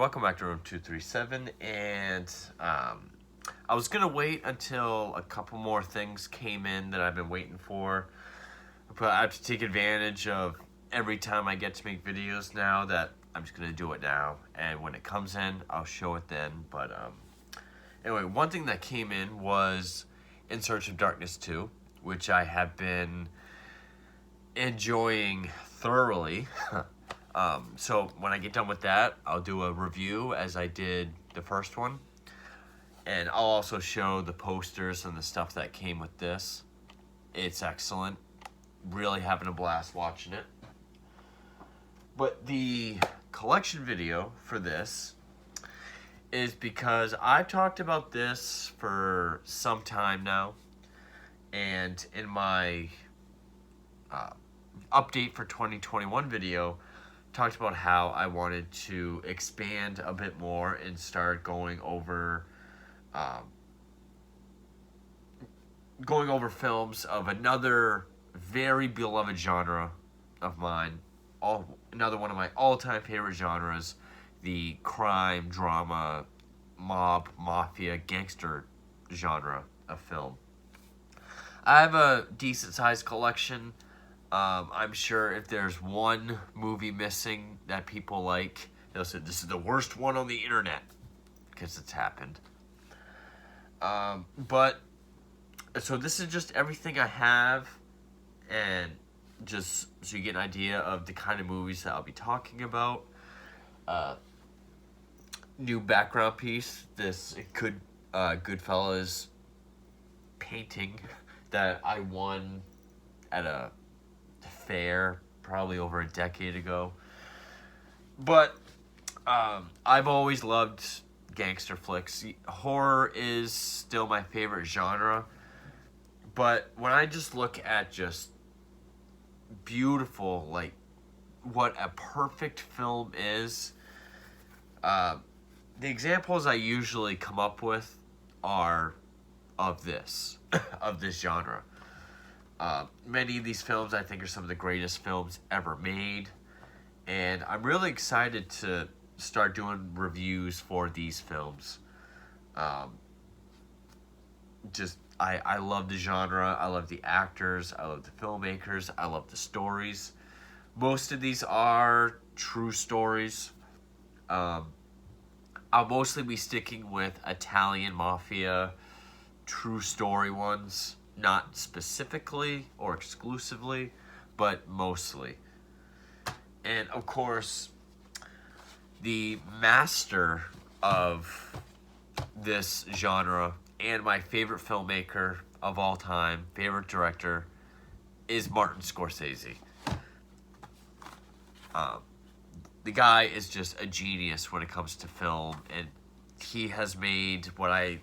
welcome back to Room 237, and I was going to wait until a couple more things came in that I've been waiting for, but I have to take advantage of every time I get to make videos now that I'm just going to do it now, and when it comes in, I'll show it then, but anyway, one thing that came in was In Search of Darkness 2, which I have been enjoying thoroughly. So when I get done with that, I'll do a review as I did the first one. And I'll also show the posters and the stuff that came with this. It's excellent. Really having a blast watching it. But the collection video for this is because I've talked about this for some time now. And in my update for 2021 video, talked about how I wanted to expand a bit more and start going over films of another very beloved genre of mine, another one of my all-time favorite genres, the crime, drama, mob, mafia, gangster genre of film. I have a decent-sized collection. I'm sure if there's one movie missing that people like, they'll say this is the worst one on the internet, because it's happened. But so this is just everything I have, and just so you get an idea of the kind of movies that I'll be talking about. New background piece, this Goodfellas painting that I won at a fair probably over a decade ago. But I've always loved gangster flicks. Horror is still my favorite genre, but when I just look at just beautiful, like what a perfect film is, the examples I usually come up with are of this genre. Many of these films I think are some of the greatest films ever made, and I'm really excited to start doing reviews for these films. I love the genre, I love the actors, I love the filmmakers, I love the stories. Most of these are true stories. I'll mostly be sticking with Italian Mafia, true story ones. Not specifically or exclusively, but mostly. And of course, the master of this genre and my favorite filmmaker of all time, favorite director, is Martin Scorsese. The guy is just a genius when it comes to film, and he has made what I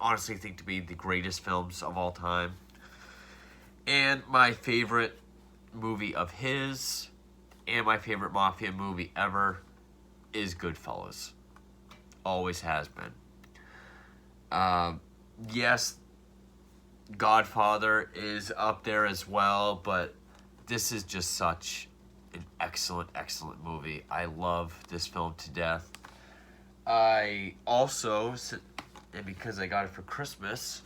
honestly think to be the greatest films of all time. And my favorite movie of his, and my favorite mafia movie ever, is Goodfellas. Always has been. Yes, Godfather is up there as well, but this is just such an excellent, excellent movie. I love this film to death. I also, and because I got it for Christmas,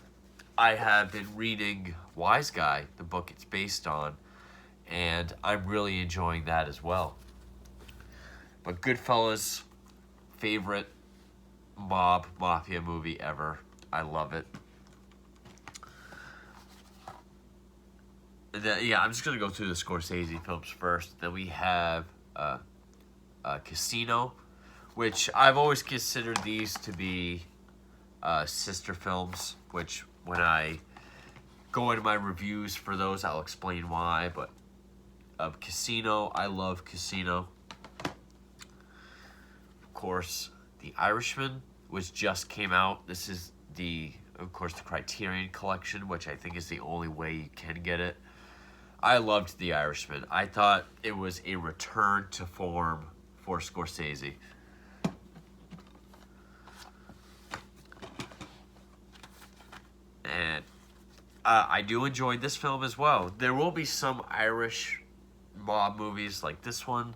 I have been reading Wise Guy, the book it's based on, and I'm really enjoying that as well. But Goodfellas, favorite mafia movie ever. I love it. I'm just going to go through the Scorsese films first. Then we have Casino, which I've always considered these to be sister films, which when I go into my reviews for those, I'll explain why. But Casino, I love Casino. Of course, The Irishman, which just came out. This is of course, the Criterion Collection, which I think is the only way you can get it. I loved The Irishman. I thought it was a return to form for Scorsese. And I do enjoy this film as well. There will be some Irish mob movies like this one,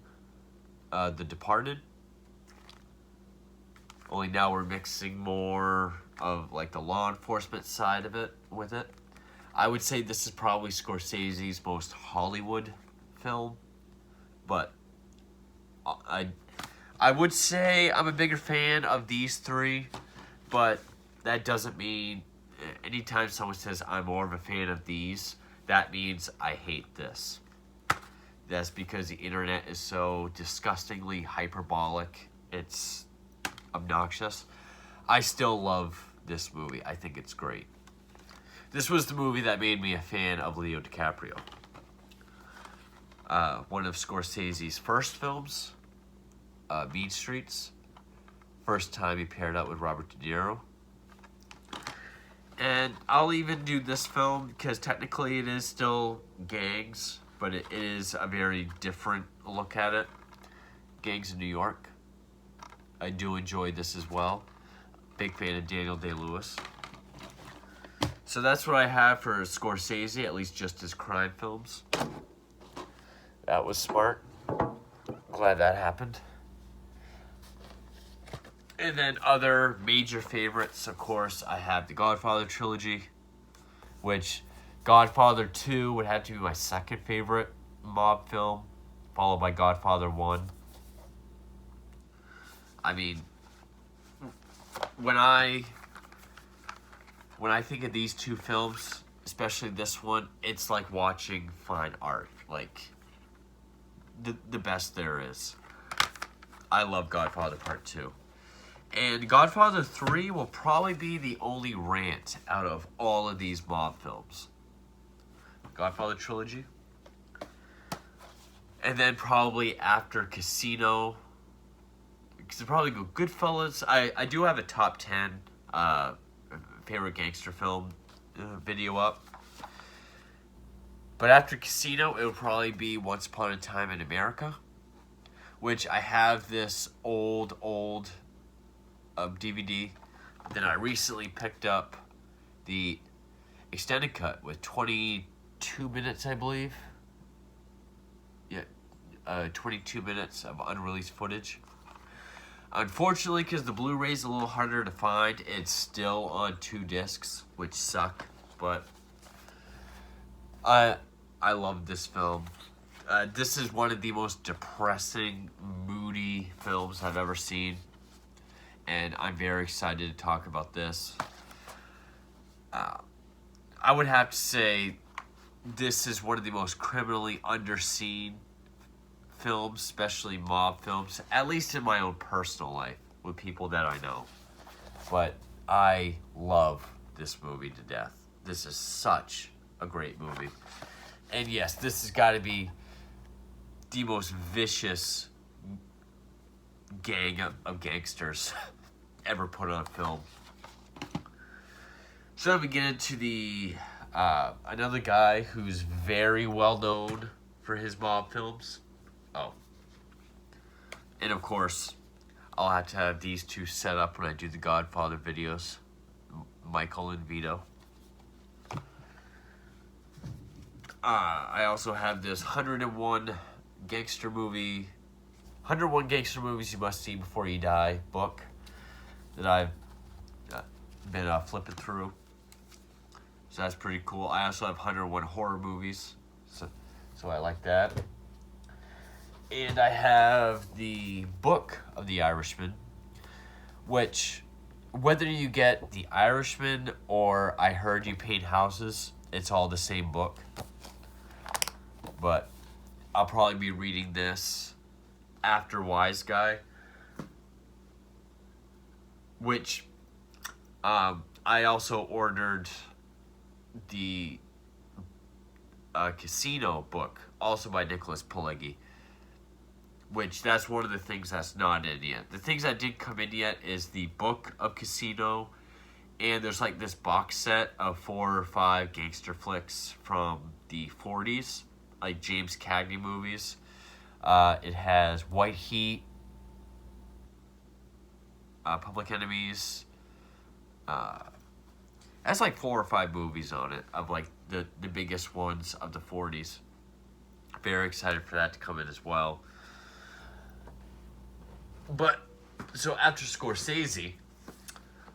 The Departed. Only now we're mixing more of like the law enforcement side of it with it. I would say this is probably Scorsese's most Hollywood film, but I I would say I'm a bigger fan of these three, but that doesn't mean anytime someone says I'm more of a fan of these, that means I hate this. That's because the internet is so disgustingly hyperbolic. It's obnoxious. I still love this movie. I think it's great. This was the movie that made me a fan of Leo DiCaprio. One of Scorsese's first films, Mean Streets. First time he paired up with Robert De Niro. And I'll even do this film because technically it is still gangs, but it is a very different look at it. Gangs in New York. I do enjoy this as well. Big fan of Daniel Day-Lewis. So that's what I have for Scorsese, at least just his crime films. That was smart. Glad that happened. And then other major favorites, of course, I have the Godfather trilogy, which Godfather 2 would have to be my second favorite mob film, followed by Godfather 1. I mean, when I think of these two films, especially this one, it's like watching fine art, like the best there is. I love Godfather Part 2. And Godfather 3 will probably be the only rant out of all of these mob films. Godfather trilogy. And then probably after Casino, because probably go Goodfellas. I do have a top 10 favorite gangster film video up. But after Casino, it would probably be Once Upon a Time in America, which I have this old DVD. Then I recently picked up the extended cut with 22 minutes, I believe. Yeah, 22 minutes of unreleased footage. Unfortunately, because the Blu-ray is a little harder to find, it's still on 2 discs, which suck. But I love this film. This is one of the most depressing, moody films I've ever seen. And I'm very excited to talk about this. I would have to say this is one of the most criminally underseen films, especially mob films, at least in my own personal life with people that I know. But I love this movie to death. This is such a great movie. And yes, this has got to be the most vicious gang of gangsters ever put on film. So then we get into the another guy who's very well known for his mob films. Oh. And of course, I'll have to have these two set up when I do the Godfather videos. Michael and Vito. I also have this 101 gangster movies you must see before you die book that I've been flipping through. So that's pretty cool. I also have 101 horror movies, so I like that. And I have the book of The Irishman, which, whether you get The Irishman or I Heard You Paint Houses, it's all the same book. But I'll probably be reading this after Wise Guy, which I also ordered the Casino book, also by Nicholas Pileggi, which that's one of the things that's not in yet. The things that did come in yet is the book of Casino, and there's like this box set of 4 or 5 gangster flicks from the 40s, like James Cagney movies. It has White Heat, Public Enemies. That's like 4 or 5 movies on it of like the biggest ones of the 40s. Very excited for that to come in as well. But So after Scorsese,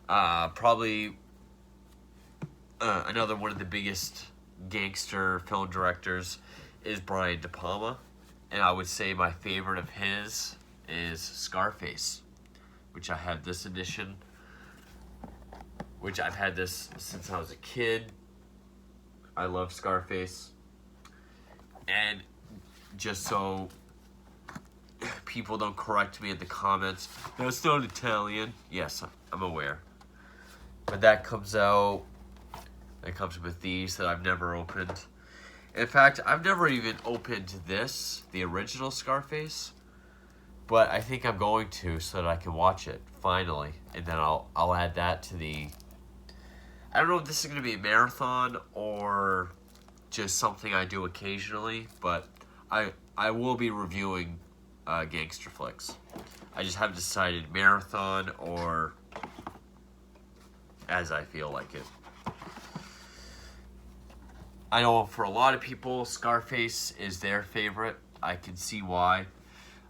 probably another one of the biggest gangster film directors is Brian De Palma. And I would say my favorite of his is Scarface, which I have this edition, which I've had this since I was a kid. I love Scarface. And just so people don't correct me in the comments, no, it's not Italian. Yes, I'm aware. But that comes out, that comes with these that I've never opened. In fact, I've never even opened this, the original Scarface. But I think I'm going to so that I can watch it, finally. And then I'll add that to the... I don't know if this is going to be a marathon or just something I do occasionally. But I will be reviewing gangster flicks. I just haven't decided marathon or as I feel like it. I know for a lot of people, Scarface is their favorite. I can see why.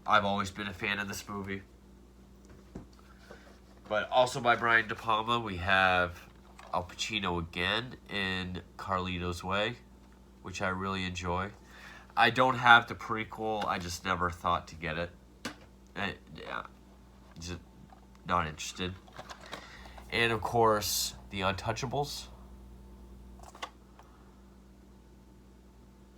I've always been a fan of this movie. But also by Brian De Palma, we have Al Pacino again in Carlito's Way, which I really enjoy. I don't have the prequel. I just never thought to get it. Yeah, just not interested. And of course, The Untouchables,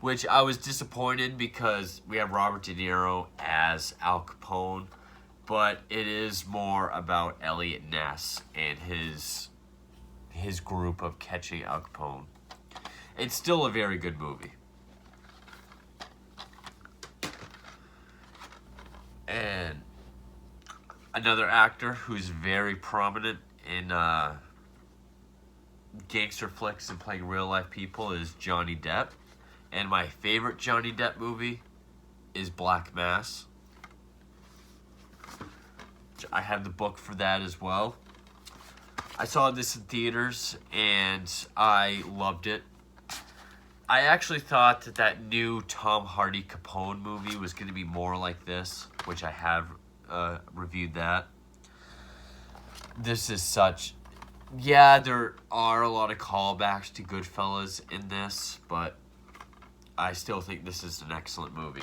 which I was disappointed because we have Robert De Niro as Al Capone, but it is more about Elliot Ness and his group of catching Al Capone. It's still a very good movie. And another actor who's very prominent in gangster flicks and playing real life people is Johnny Depp. And my favorite Johnny Depp movie is Black Mass. I have the book for that as well. I saw this in theaters and I loved it. I actually thought that new Tom Hardy Capone movie was going to be more like this, which I have reviewed that. This is such... Yeah, there are a lot of callbacks to Goodfellas in this, but I still think this is an excellent movie.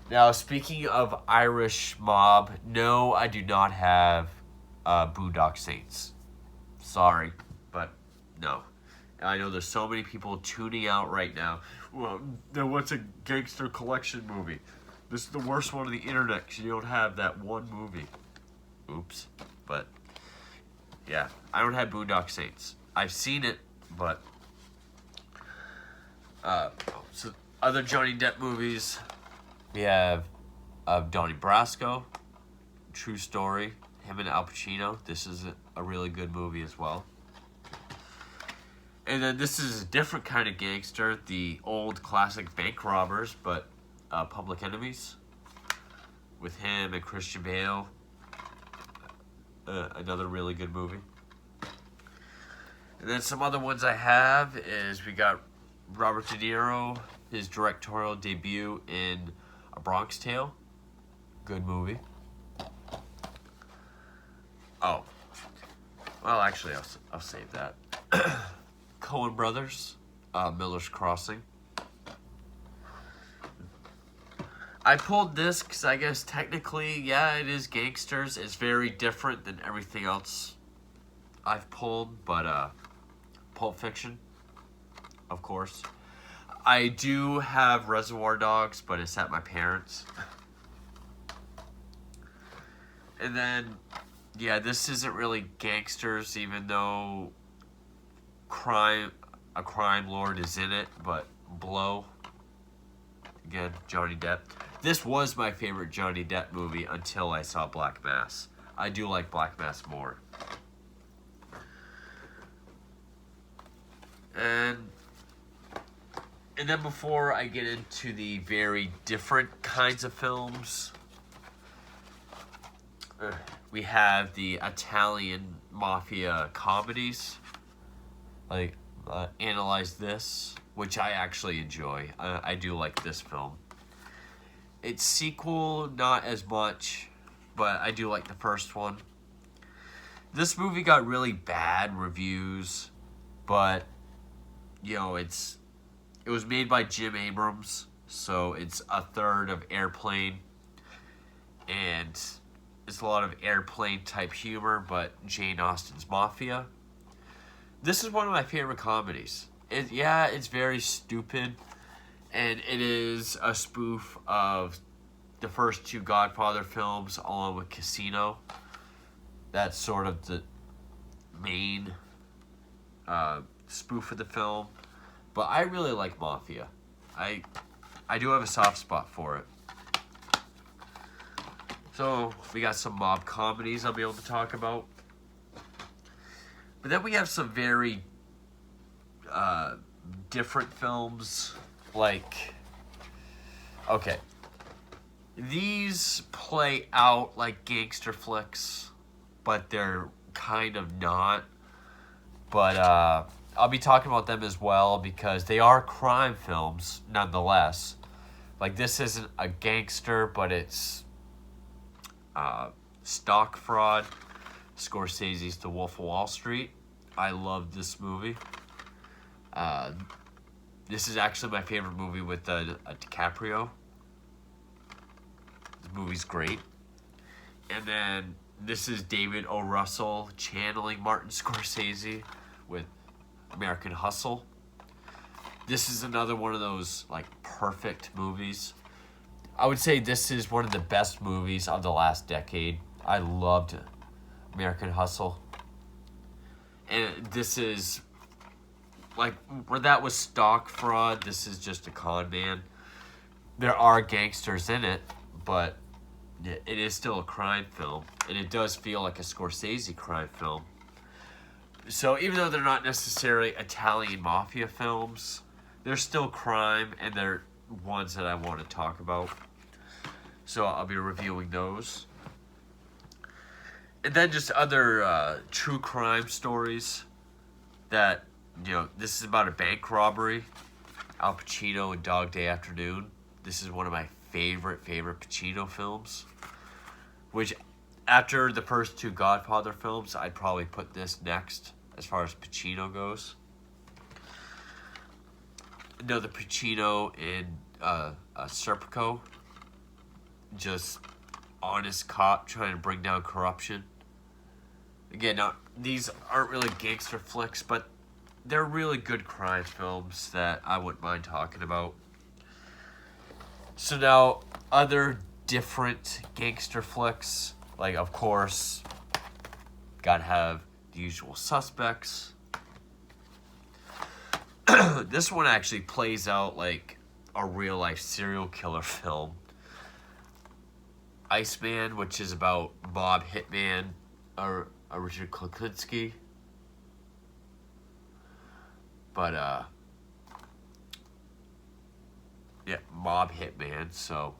Now, speaking of Irish mob, no, I do not have Boondock Saints. Sorry, but no. I know there's so many people tuning out right now. Well, then what's a gangster collection movie? This is the worst one on the internet because you don't have that one movie. Oops. But, yeah, I don't have Boondock Saints. I've seen it, but... so other Johnny Depp movies, we have Donnie Brasco, True Story, him and Al Pacino. This is a really good movie as well. And then this is a different kind of gangster, the old classic Bank Robbers, but Public Enemies, with him and Christian Bale. Another really good movie. And then some other ones I have is we got Robert De Niro, his directorial debut in A Bronx Tale. Good movie. Oh. Well, actually, I'll save that. Coen Brothers, Miller's Crossing. I pulled this because I guess technically, yeah, it is gangsters. It's very different than everything else I've pulled, but Pulp Fiction, of course. I do have Reservoir Dogs, but it's at my parents'. And then, yeah, this isn't really gangsters, even though a crime lord is in it, but Blow, again, Johnny Depp. This was my favorite Johnny Depp movie until I saw Black Mass. I do like Black Mass more. And then before I get into the very different kinds of films, we have the Italian Mafia comedies, like Analyze This, which I actually enjoy. I do like this film. Its sequel, not as much, but I do like the first one. This movie got really bad reviews, but it was made by Jim Abrams, so it's a third of Airplane, and it's a lot of Airplane type humor, but Jane Austen's Mafia. This is one of my favorite comedies. It's very stupid, and it is a spoof of the first two Godfather films, along with Casino. That's sort of the main spoof of the film. But I really like Mafia. I do have a soft spot for it. So we got some mob comedies I'll be able to talk about. But then we have some very different films. Okay, these play out like gangster flicks, but they're kind of not. But I'll be talking about them as well because they are crime films nonetheless. Like, this isn't a gangster, but it's stock fraud. Scorsese's The Wolf of Wall Street. I love this movie. This is actually my favorite movie with DiCaprio. The movie's great. And then this is David O. Russell channeling Martin Scorsese with American Hustle. This is another one of those perfect movies. I would say this is one of the best movies of the last decade. I loved American Hustle. And this is where that was stock fraud, this is just a con man. There are gangsters in it, but it is still a crime film, and it does feel like a Scorsese crime film. So even though they're not necessarily Italian Mafia films, they're still crime, and they're ones that I want to talk about. So I'll be reviewing those. And then just other true crime stories that, this is about a bank robbery. Al Pacino in Dog Day Afternoon. This is one of my favorite Pacino films. Which, after the first two Godfather films, I'd probably put this next as far as Pacino goes. Another Pacino in Serpico. Just honest cop trying to bring down corruption. Again, now, these aren't really gangster flicks, but they're really good crime films that I wouldn't mind talking about. So now, other different gangster flicks, of course, gotta have The Usual Suspects. This one actually plays out like a real-life serial killer film. Iceman, which is about mob hitman Richard Kuklinski. But, mob hitman, so.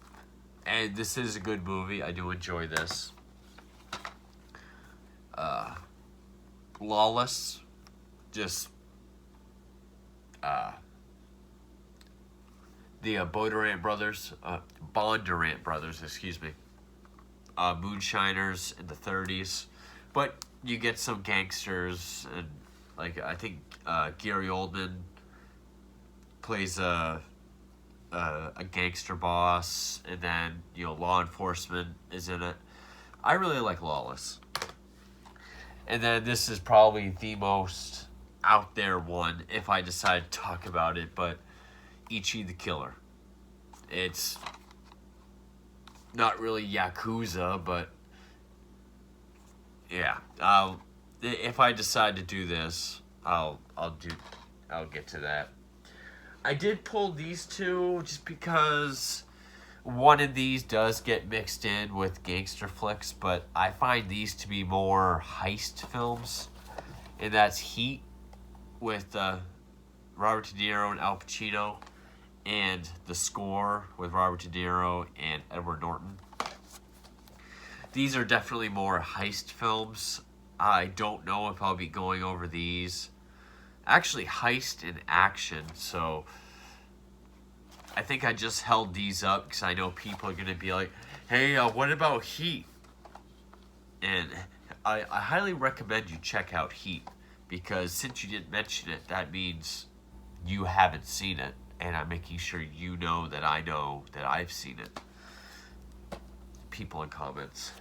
And this is a good movie. I do enjoy this. Lawless. Just, the Bondurant brothers, excuse me. Moonshiners in the 30s. But you get some gangsters, and I think Gary Oldman plays a gangster boss, and then law enforcement is in it. I really like Lawless. And then this is probably the most out there one if I decide to talk about it, but Ichi the Killer. It's not really Yakuza, but yeah. If I decide to do this, I'll get to that. I did pull these two just because one of these does get mixed in with gangster flicks, but I find these to be more heist films, and that's Heat with Robert De Niro and Al Pacino, and The Score with Robert De Niro and Edward Norton. These are definitely more heist films. I don't know if I'll be going over these. Actually, heist and action, so I think I just held these up because I know people are going to be like, hey, what about Heat? And I highly recommend you check out Heat, because since you didn't mention it, that means you haven't seen it, and I'm making sure you know that I've seen it. People in comments.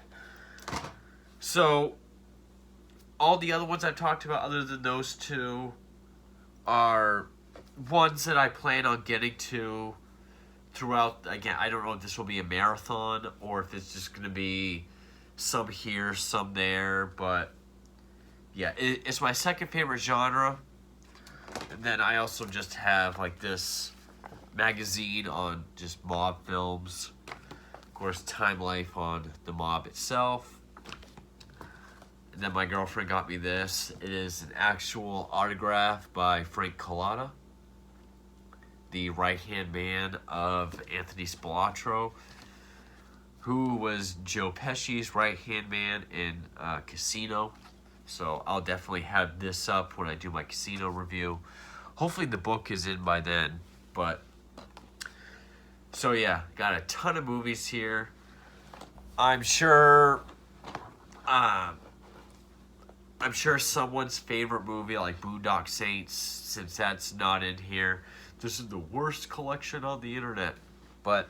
So, all the other ones I've talked about, other than those two, are ones that I plan on getting to throughout. Again, I don't know if this will be a marathon or if it's just going to be some here, some there, but yeah, it's my second favorite genre. And then I also just have like this magazine on just mob films. Of course, Time Life on the mob itself. And then my girlfriend got me this. It is an actual autograph by Frank Collada, the right-hand man of Anthony Spilatro, who was Joe Pesci's right-hand man in Casino. So I'll definitely have this up when I do my Casino review. Hopefully the book is in by then. But so yeah, got a ton of movies here. I'm sure someone's favorite movie, like Boondock Saints, since that's not in here, this is the worst collection on the internet. But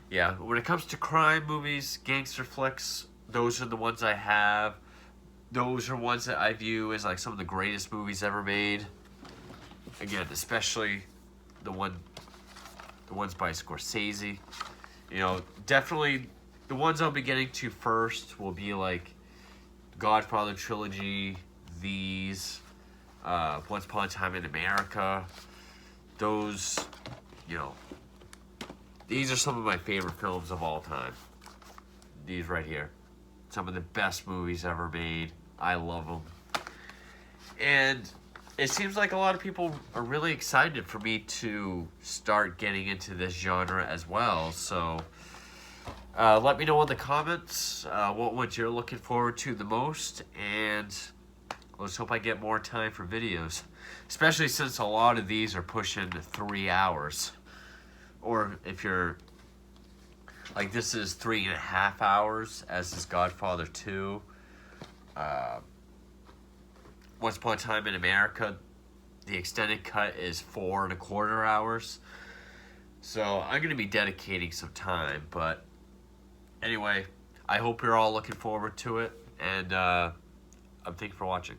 yeah, when it comes to crime movies, gangster flicks, those are the ones I have. Those are ones that I view as like some of the greatest movies ever made. Again, especially the ones by Scorsese. You know, definitely the ones I'll be getting to first will be like Godfather trilogy, these, Once Upon a Time in America. Those, you know, these are some of my favorite films of all time. These right here. Some of the best movies ever made. I love them. And it seems like a lot of people are really excited for me to start getting into this genre as well. So let me know in the comments what ones you're looking forward to the most. And let's hope I get more time for videos. Especially since a lot of these are pushing 3 hours. Or if you're... like, this is 3.5 hours, as is Godfather 2. Once Upon a Time in America, the extended cut is 4.25 hours. So I'm going to be dedicating some time. But anyway, I hope you're all looking forward to it. And thank you for watching.